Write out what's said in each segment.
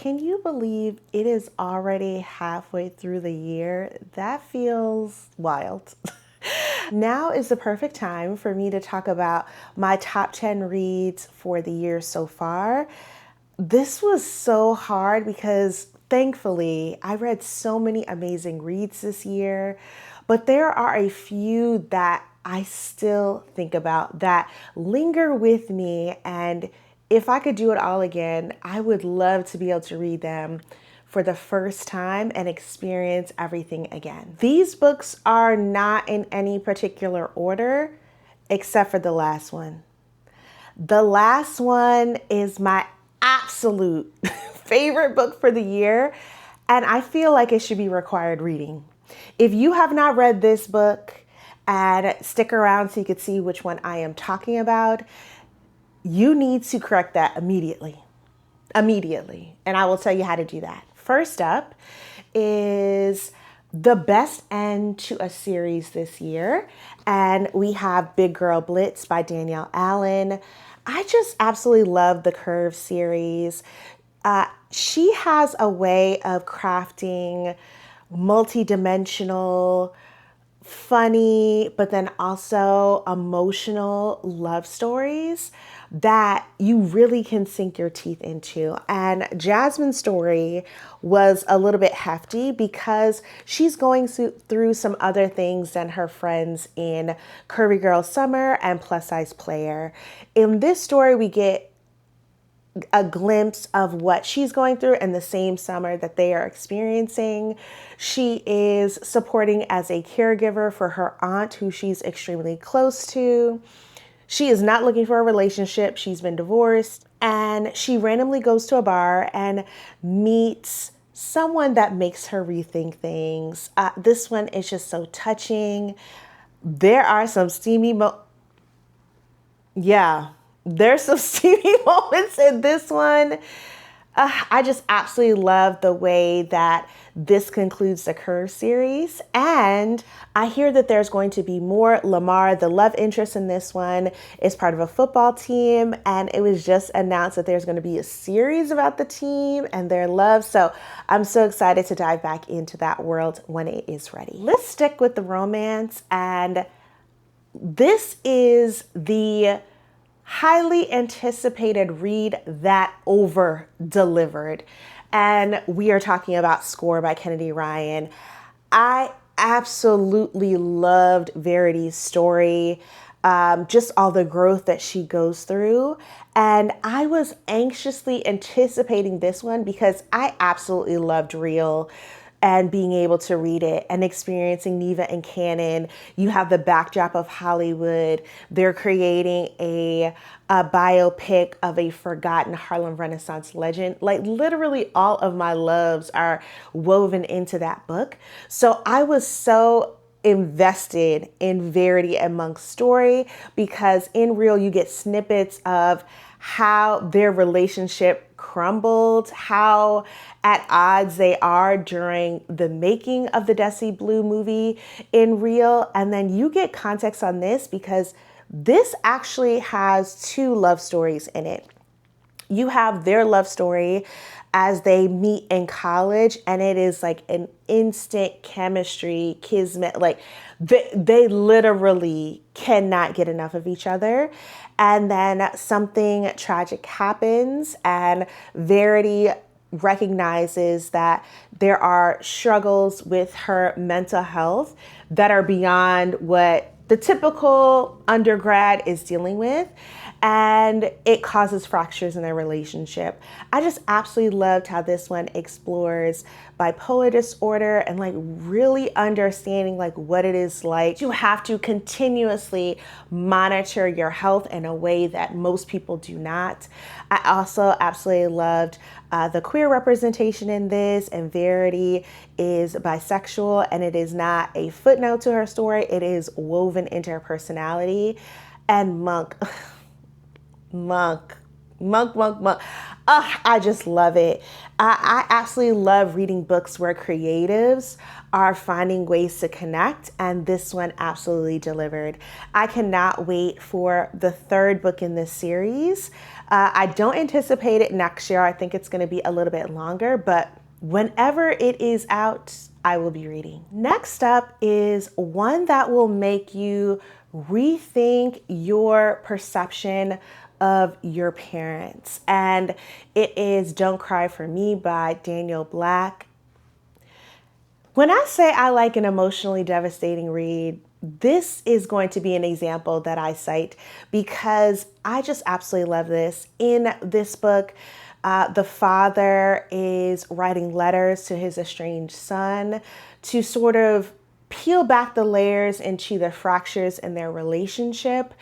Can you believe it is already halfway through the year? That feels wild. Now is the perfect time for me to talk about my top 10 reads for the year so far. This was so hard because thankfully I read so many amazing reads this year, but there are a few that I still think about that linger with me, and if I could do it all again, I would love to be able to read them for the first time and experience everything again. These books are not in any particular order except for the last one. The last one is my absolute favorite book for the year, and I feel like it should be required reading. If you have not read this book, and stick around so you can see which one I am talking about, you need to correct that immediately. And I will tell you how to do that. First up is the best end to a series this year, and we have Big Girl Blitz by Danielle Allen. I just absolutely love the Curve series. She has a way of crafting multi-dimensional, funny, but then also emotional love stories that you really can sink your teeth into. And Jasmine's story was a little bit hefty because she's going through some other things than her friends in Curvy Girl Summer and Plus Size Player. In this story, we get a glimpse of what she's going through in the same summer that they are experiencing. She is supporting as a caregiver for her aunt, who she's extremely close to. She is not looking for a relationship. She's been divorced, and she randomly goes to a bar and meets someone that makes her rethink things. This one is just so touching. There are some steamy There's some steamy moments in this one. I just absolutely love the way that this concludes the Curve series. And I hear that there's going to be more. Lamar, the love interest in this one, is part of a football team. And it was just announced that there's going to be a series about the team and their love. So I'm so excited to dive back into that world when it is ready. Let's stick with the romance. And this is the highly anticipated read that over-delivered. And we are talking about Score by Kennedy Ryan. I absolutely loved Verity's story, just all the growth that she goes through. And I was anxiously anticipating this one because I absolutely loved Real and being able to read it and experiencing Neva and Cannon. You have the backdrop of Hollywood. They're creating a biopic of a forgotten Harlem Renaissance legend. Like literally all of my loves are woven into that book. So I was so invested in Verity and Monk's story because in Real you get snippets of how their relationship crumbled, how at odds they are during the making of the Desi Blue movie in Real. And then you get context on this because this actually has two love stories in it. You have their love story as they meet in college, and it is like an instant chemistry, kismet. Like they literally cannot get enough of each other. And then something tragic happens, and Verity recognizes that there are struggles with her mental health that are beyond what the typical undergrad is dealing with, and it causes fractures in their relationship. I just absolutely loved how this one explores bipolar disorder and like really understanding like what it is like to have to continuously monitor your health in a way that most people do not. I also absolutely loved the queer representation in this, and Verity is bisexual, and it is not a footnote to her story. It is woven into her personality. And Monk. I just love it. I absolutely love reading books where creatives are finding ways to connect, and this one absolutely delivered. I cannot wait for the third book in this series. I don't anticipate it next year. I think it's going to be a little bit longer, but whenever it is out, I will be reading. Next up is one that will make you rethink your perception of your parents. And it is Don't Cry for Me by Danielle Black. When I say I like an emotionally devastating read, this is going to be an example that I cite because I just absolutely love this. In this book, the father is writing letters to his estranged son to sort of peel back the layers into the fractures in their relationship.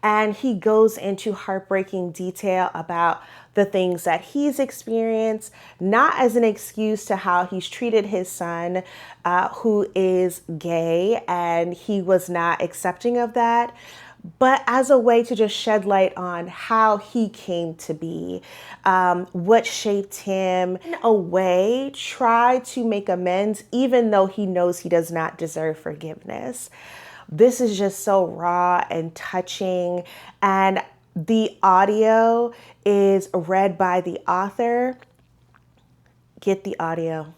And he goes into heartbreaking detail about the things that he's experienced, not as an excuse to how he's treated his son, who is gay, and he was not accepting of that, but as a way to just shed light on how he came to be, what shaped him. In a way, try to make amends, even though he knows he does not deserve forgiveness. This is just so raw and touching, and the audio is read by the author. Get the audio.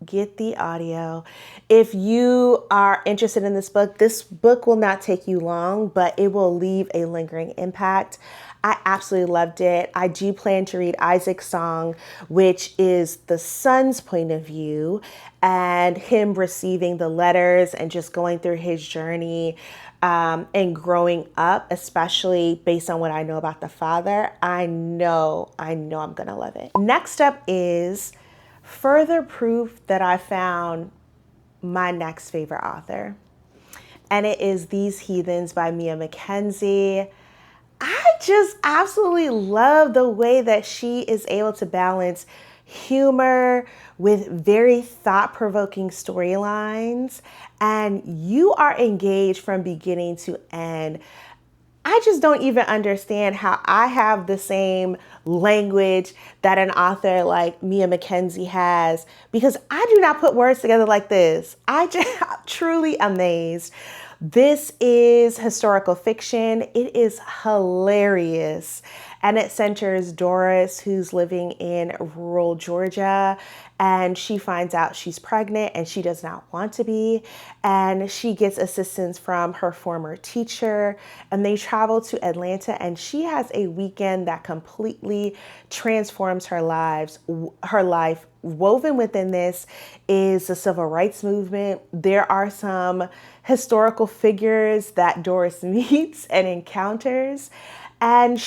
Get the audio. If you are interested in this book will not take you long, but it will leave a lingering impact. I absolutely loved it. I do plan to read Isaac's Song, which is the son's point of view and him receiving the letters and just going through his journey and growing up, especially based on what I know about the father. I know I'm gonna love it. Next up is further proof that I found my next favorite author. And it is These Heathens by McKenzie. I just absolutely love the way that she is able to balance humor with very thought-provoking storylines, and you are engaged from beginning to end. I just don't even understand how I have the same language that an author like McKenzie has, because I do not put words together like this. I'm truly amazed. This is historical fiction. It is hilarious. And it centers Doris, who's living in rural Georgia, and she finds out she's pregnant and she does not want to be. And she gets assistance from her former teacher, and they travel to Atlanta, and she has a weekend that completely transforms her life. Woven within this is the civil rights movement. There are some historical figures that Doris meets and encounters, and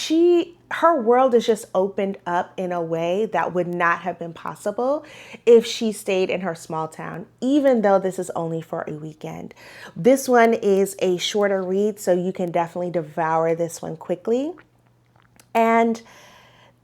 her world is just opened up in a way that would not have been possible if she stayed in her small town, even though this is only for a weekend. This one is a shorter read, so you can definitely devour this one quickly. And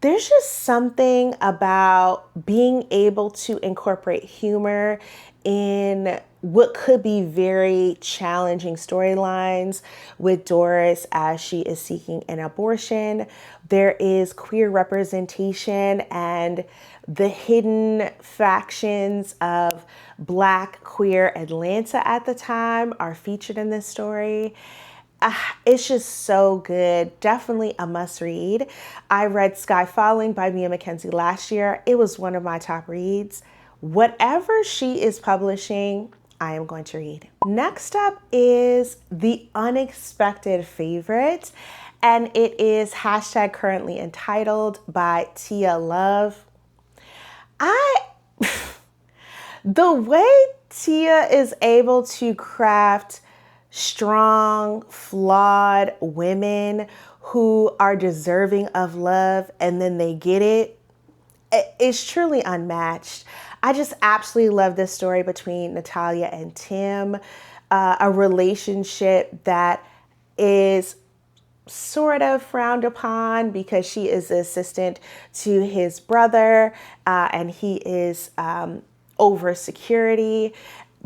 there's just something about being able to incorporate humor in what could be very challenging storylines with Doris as she is seeking an abortion. There is queer representation, and the hidden factions of Black queer Atlanta at the time are featured in this story. It's just so good. Definitely a must read. I read Sky Falling by McKenzie last year. It was one of my top reads. Whatever she is publishing, I am going to read. Next up is The Unexpected Favorite, and it is #CurrentlyUntitled by Tia Love. The way Tia is able to craft strong, flawed women who are deserving of love and then they get it, it's truly unmatched. I just absolutely love this story between Natalia and Tim, a relationship that is sort of frowned upon because she is the assistant to his brother and he is over security.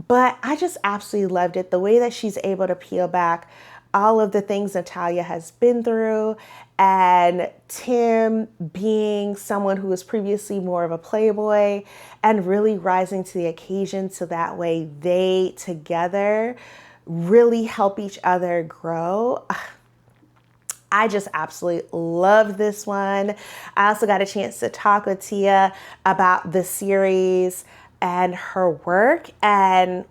But I just absolutely loved it. The way that she's able to peel back all of the things Natalia has been through, and Tim being someone who was previously more of a playboy and really rising to the occasion so that way they together really help each other grow. I just absolutely love this one. I also got a chance to talk with Tia about the series and her work, and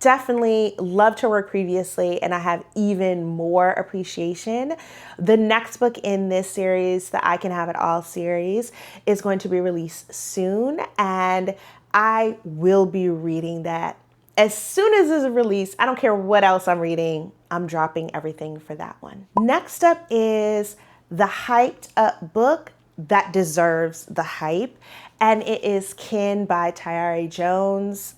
definitely loved her work previously, and I have even more appreciation. The next book in this series, the I Can Have It All series, is going to be released soon, and I will be reading that as soon as it's released. I don't care what else I'm reading, I'm dropping everything for that one. Next up is the hyped up book that deserves the hype, and it is Kin by Tayari Jones.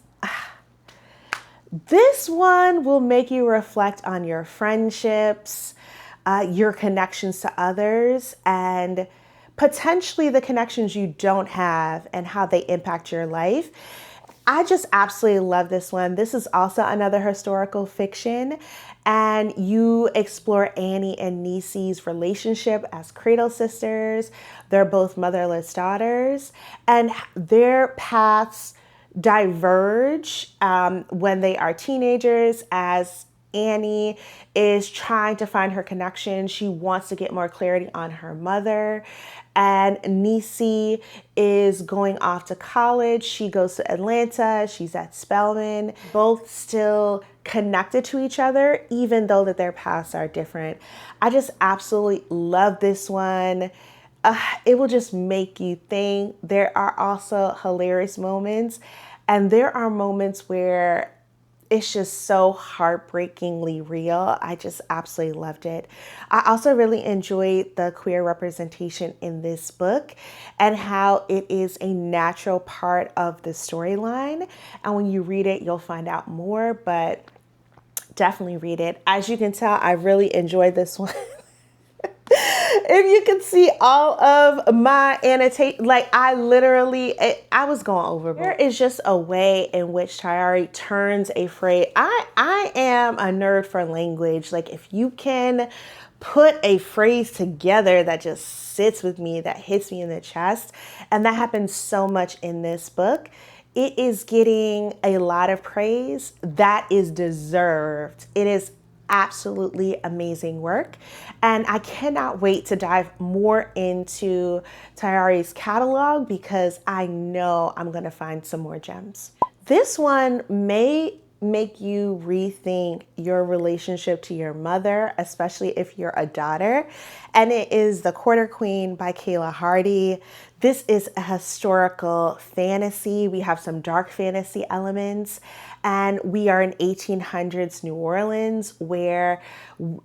This one will make you reflect on your friendships, your connections to others, and potentially the connections you don't have and how they impact your life. I just absolutely love this one. This is also another historical fiction, and you explore Annie and Nisi's relationship as cradle sisters. They're both motherless daughters, and their paths diverge when they are teenagers, as Annie is trying to find her connection. She wants to get more clarity on her mother. And Nisi is going off to college. She goes to Atlanta. She's at Spelman. Both still connected to each other, even though that their paths are different. I just absolutely love this one. It will just make you think. There are also hilarious moments, and there are moments where it's just so heartbreakingly real. I just absolutely loved it. I also really enjoyed the queer representation in this book and how it is a natural part of the storyline. And when you read it, you'll find out more, but definitely read it. As you can tell, I really enjoyed this one. If you can see all of my annotation, like I was going overboard. There is just a way in which Tayari turns a phrase. I am a nerd for language. Like if you can put a phrase together that just sits with me, that hits me in the chest, and that happens so much in this book. It is getting a lot of praise that is deserved. It is absolutely amazing work, and I cannot wait to dive more into Tayari's catalog because I know I'm gonna find some more gems. This one may make you rethink your relationship to your mother, especially if you're a daughter, and it is The Quarter Queen by Kayla Hardy. This is a historical fantasy. We have some dark fantasy elements, and we are in 1800s New Orleans, where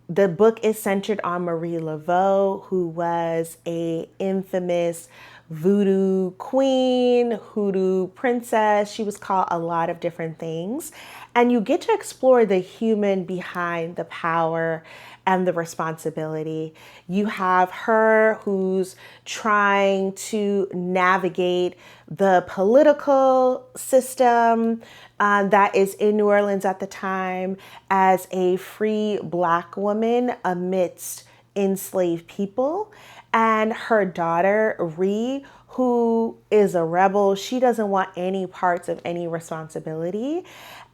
the book is centered on Marie Laveau, who was a infamous voodoo queen, hoodoo princess. She was called a lot of different things. And you get to explore the human behind the power and the responsibility. You have her who's trying to navigate the political system that is in New Orleans at the time as a free Black woman amidst enslaved people. And her daughter, Ree, who is a rebel. She doesn't want any parts of any responsibility.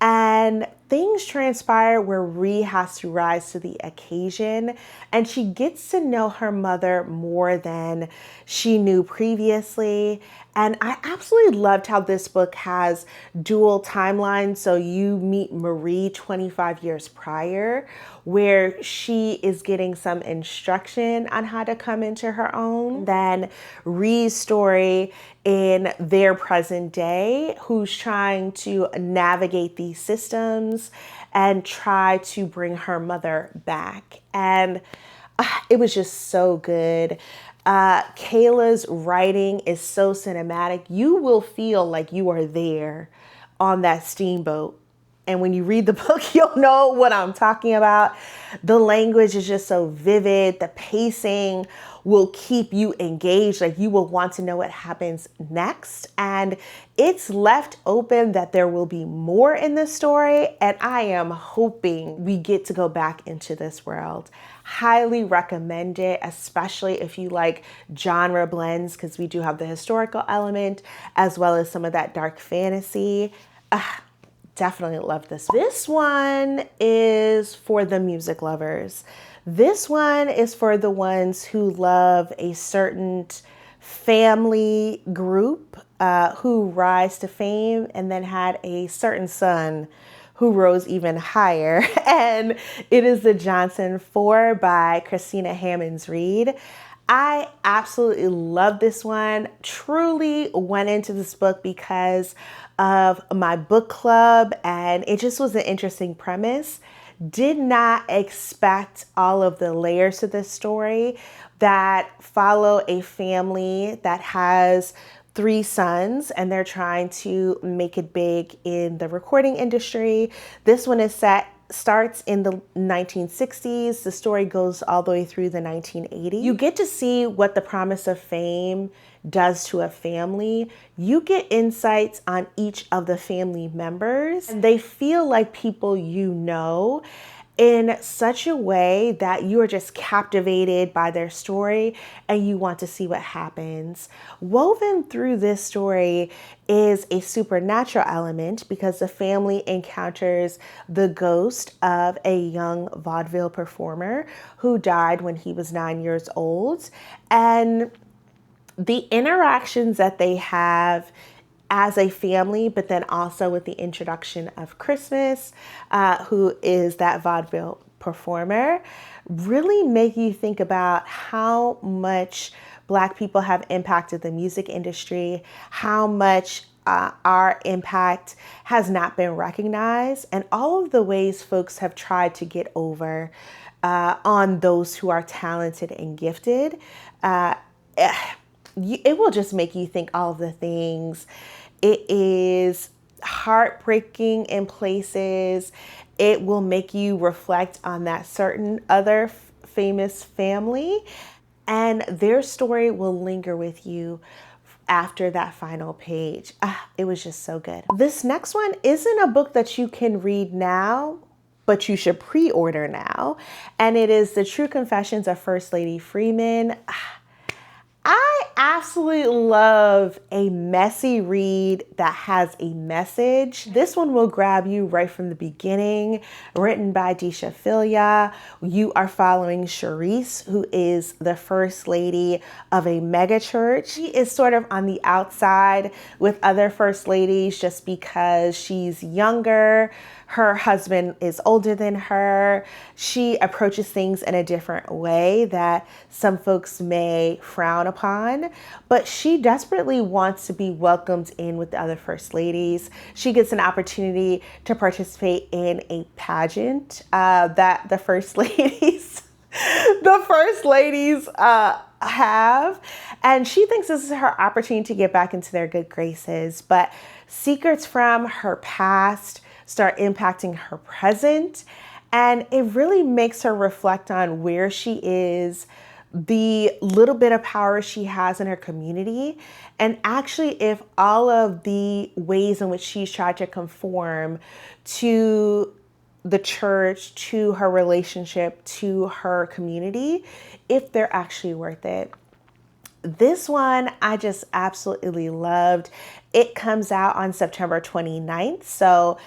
And things transpire where Ree has to rise to the occasion, and she gets to know her mother more than she knew previously. And I absolutely loved how this book has dual timelines. So you meet Marie 25 years prior, where she is getting some instruction on how to come into her own. Then Ree's story in their present day, who's trying to navigate these systems and try to bring her mother back. And it was just so good. Kayla's writing is so cinematic. You will feel like you are there on that steamboat And when you read the book, you'll know what I'm talking about. The language is just so vivid. The pacing will keep you engaged. Like, you will want to know what happens next. And it's left open that there will be more in this story. And I am hoping we get to go back into this world. Highly recommend it, especially if you like genre blends, because we do have the historical element as well as some of that dark fantasy. Definitely love this. This one is for the music lovers. This one is for the ones who love a certain family group who rise to fame and then had a certain son who rose even higher. And it is The Johnson 4 by Christina Hammonds Reed. I absolutely love this one. Truly went into this book because of my book club, and it just was an interesting premise. Did not expect all of the layers to this story that follow a family that has 3 sons and they're trying to make it big in the recording industry. This one is starts in the 1960s. The story goes all the way through the 1980s. You get to see what the promise of fame does to a family. You get insights on each of the family members, and they feel like people you know in such a way that you are just captivated by their story and you want to see what happens. Woven through this story is a supernatural element because the family encounters the ghost of a young vaudeville performer who died when he was 9 years old. And the interactions that they have as a family, but then also with the introduction of Christmas, who is that vaudeville performer, really make you think about how much Black people have impacted the music industry, how much our impact has not been recognized, and all of the ways folks have tried to get over on those who are talented and gifted. It will just make you think all of the things. It is heartbreaking in places. It will make you reflect on that certain other famous family, and their story will linger with you after that final page. It was just so good. This next one isn't a book that you can read now, but you should pre-order now. And it is The True Confessions of First Lady Freeman. I absolutely love a messy read that has a message. This one will grab you right from the beginning. Written by Deesha. You are following Charisse, who is the first lady of a mega church. She is sort of on the outside with other first ladies just because she's younger. Her husband is older than her. She approaches things in a different way that some folks may frown upon, but she desperately wants to be welcomed in with the other first ladies. She gets an opportunity to participate in a pageant that the first ladies have, and she thinks this is her opportunity to get back into their good graces. But secrets from her past start impacting her present, and it really makes her reflect on where she is, the little bit of power she has in her community, and actually if all of the ways in which she's tried to conform to the church, to her relationship, to her community, if they're actually worth it. This one I just absolutely loved. It comes out on September 29th, so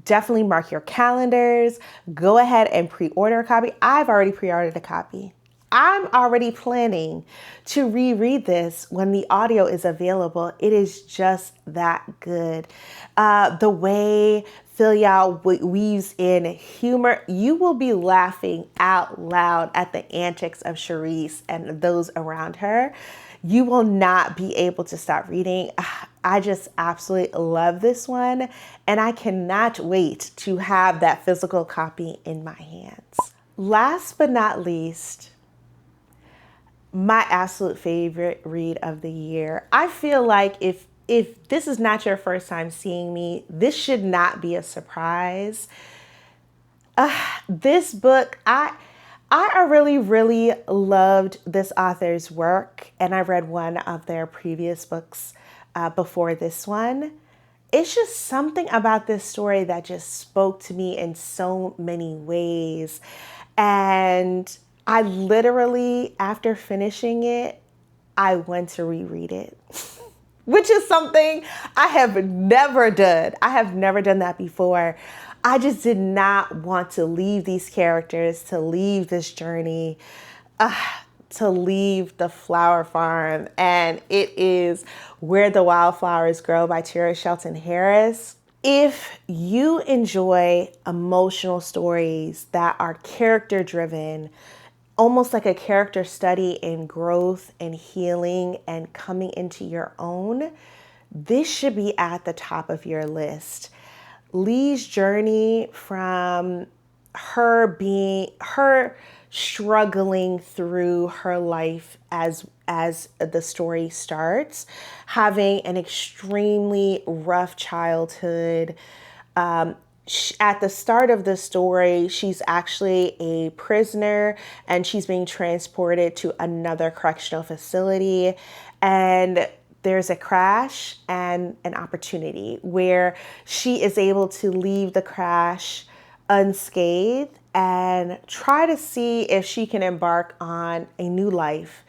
definitely mark your calendars. Go ahead and pre-order a copy. I've already pre-ordered a copy. I'm already planning to reread this when the audio is available. It is just that good. The way Philia weaves in humor, you will be laughing out loud at the antics of Charisse and those around her. You will not be able to stop reading. I just absolutely love this one, and I cannot wait to have that physical copy in my hands. Last but not least, my absolute favorite read of the year. I feel like if if this is not your first time seeing me, this should not be a surprise. This book, I really loved this author's work, and I read one of their previous books before this one. It's just something about this story that just spoke to me in so many ways. And I literally, after finishing it, I went to reread it, which is something I have never done. I have never done that before. I just did not want to leave these characters, to leave this journey, to leave the flower farm. And it is Where the Wildflowers Grow by Terah Shelton Harris. If you enjoy emotional stories that are character driven, almost like a character study in growth and healing and coming into your own, this should be at the top of your list. Lee's journey from her struggling through her life as the story starts, having an extremely rough childhood. At the start of the story, she's actually a prisoner and she's being transported to another correctional facility. And there's a crash and an opportunity where she is able to leave the crash unscathed and try to see if she can embark on a new life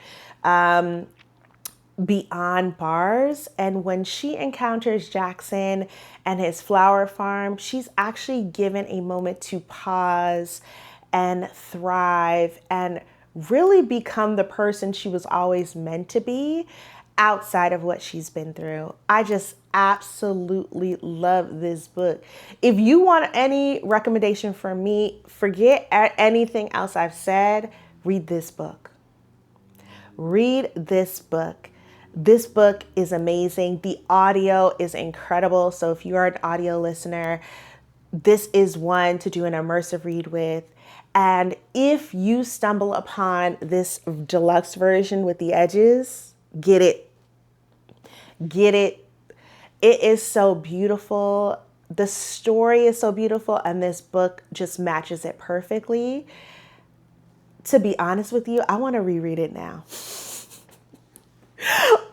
beyond bars. And when she encounters Jackson and his flower farm, she's actually given a moment to pause and thrive and really become the person she was always meant to be outside of what she's been through. I just absolutely love this book. If you want any recommendation from me, forget anything else I've said, read this book. Read this book. This book is amazing. The audio is incredible. So if you are an audio listener, this is one to do an immersive read with. And if you stumble upon this deluxe version with the edges, get it. Get it. It is so beautiful. The story is so beautiful, and this book just matches it perfectly. To be honest with you, I want to reread it now.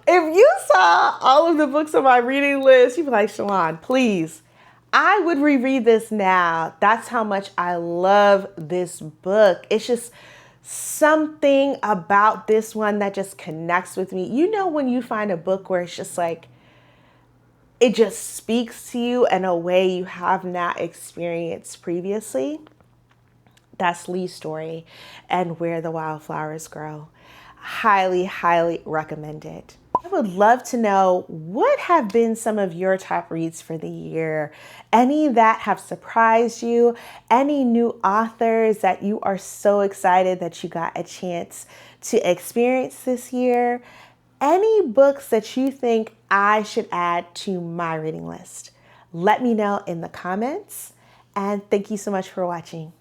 If you saw all of the books on my reading list, you'd be like, Shalon, please. I would reread this now. That's how much I love this book. It's just something about this one that just connects with me. You know, when you find a book where it's just like, it just speaks to you in a way you have not experienced previously. That's Lee's story and Where the Wildflowers Grow. Highly, highly recommend it. I would love to know what have been some of your top reads for the year. Any that have surprised you, any new authors that you are so excited that you got a chance to experience this year, any books that you think I should add to my reading list. Let me know in the comments, and thank you so much for watching.